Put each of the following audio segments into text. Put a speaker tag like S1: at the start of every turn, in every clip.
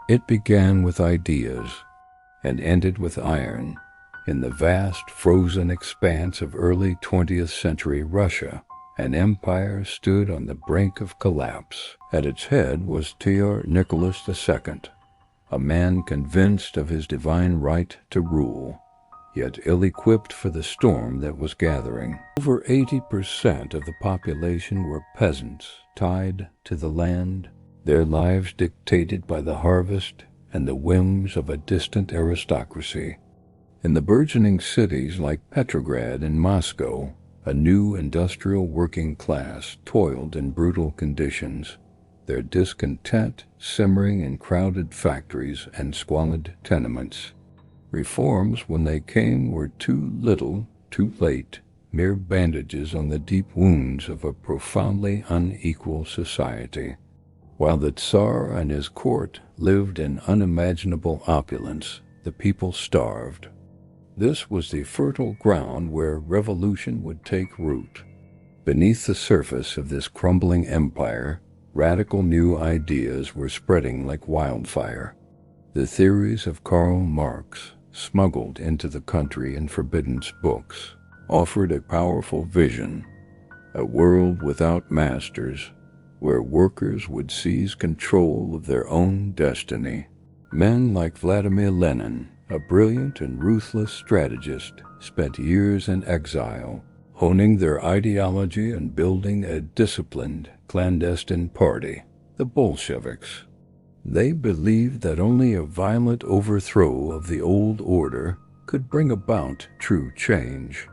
S1: It began with ideas and ended with iron in the vast frozen expanse of early 20th century Russia. An empire stood on the brink of collapse. At its head was Tsar Nicholas II, a man convinced of his divine right to rule, yet ill-equipped for the storm that was gathering. Over 80% of the population were peasants tied to the land, their lives dictated by the harvest and the whims of a distant aristocracy. In the burgeoning cities like Petrograd and Moscow, a new industrial working class toiled in brutal conditions, their discontent simmering in crowded factories and squalid tenements. Reforms, when they came, were too little, too late, mere bandages on the deep wounds of a profoundly unequal society. While the Tsar and his court lived in unimaginable opulence, the people starved. This was the fertile ground where revolution would take root. Beneath the surface of this crumbling empire, radical new ideas were spreading like wildfire. The theories of Karl Marx, smuggled into the country in forbidden books, offered a powerful vision, a world without masters, where workers would seize control of their own destiny. Men like Vladimir Lenin, a brilliant and ruthless strategist, spent years in exile, honing their ideology and building a disciplined, clandestine party, the Bolsheviks. They believed that only a violent overthrow of the old order could bring about true change.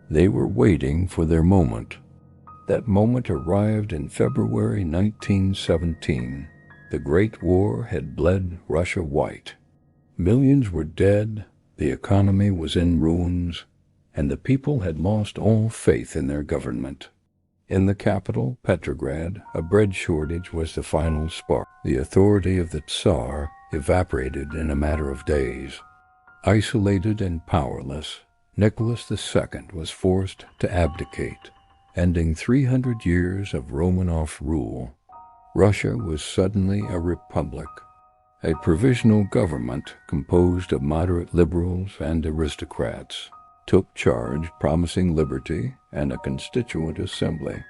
S1: They were waiting for their moment. That moment arrived in February 1917. The Great War had bled Russia white. Millions were dead, the economy was in ruins, and the people had lost all faith in their government. In the capital, Petrograd, a bread shortage was the final spark. The authority of the Tsar evaporated in a matter of days. Isolated and powerless, Nicholas II was forced to abdicate, ending 300 years of Romanov rule. Russia was suddenly a republic. A provisional government composed of moderate liberals and aristocrats took charge, promising liberty and a constituent assembly.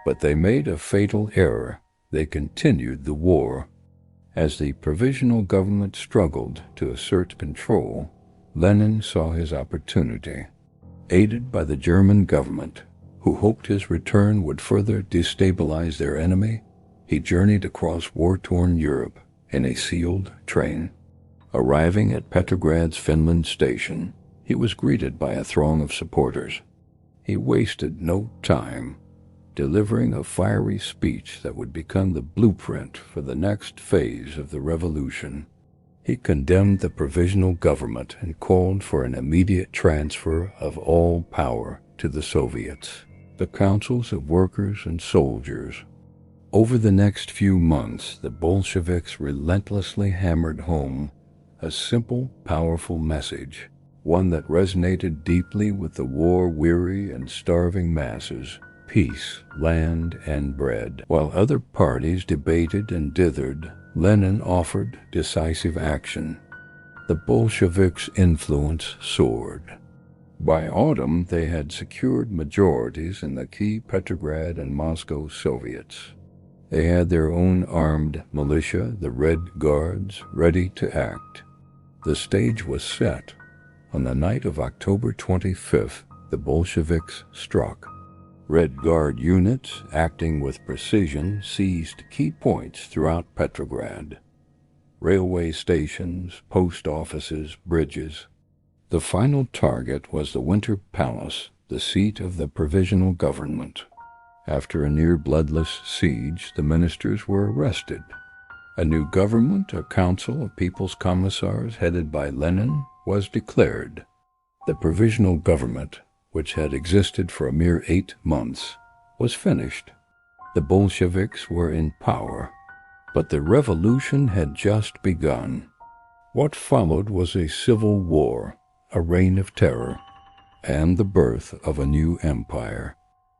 S1: But they made a fatal error. They continued the war. As the provisional government struggled to assert control, Lenin saw his opportunity. Aided by the German government, who hoped his return would further destabilize their enemy, he journeyed across war-torn Europe in a sealed train. Arriving at Petrograd's Finland station, he was greeted by a throng of supporters. He wasted no time, delivering a fiery speech that would become the blueprint for the next phase of the revolution. He condemned the provisional government and called for an immediate transfer of all power to the Soviets, the councils of workers and soldiers. Over the next few months, the Bolsheviks relentlessly hammered home a simple, powerful message, one that resonated deeply with the war-weary and starving masses: peace, land, and bread. While other parties debated and dithered, Lenin offered decisive action. The Bolsheviks' influence soared. By autumn, they had secured majorities in the key Petrograd and Moscow Soviets. They had their own armed militia, the Red Guards, ready to act. The stage was set. On the night of October 25th, the Bolsheviks struck. Red Guard units, acting with precision, seized key points throughout Petrograd: railway stations, post offices, bridges. The final target was the Winter Palace, the seat of the provisional government. After a near-bloodless siege, the ministers were arrested. A new government, a council of people's commissars headed by Lenin, was declared. The provisional government, which had existed for a mere 8 months, was finished. The Bolsheviks were in power, but the revolution had just begun. What followed was a civil war, a reign of terror, and the birth of a new empire.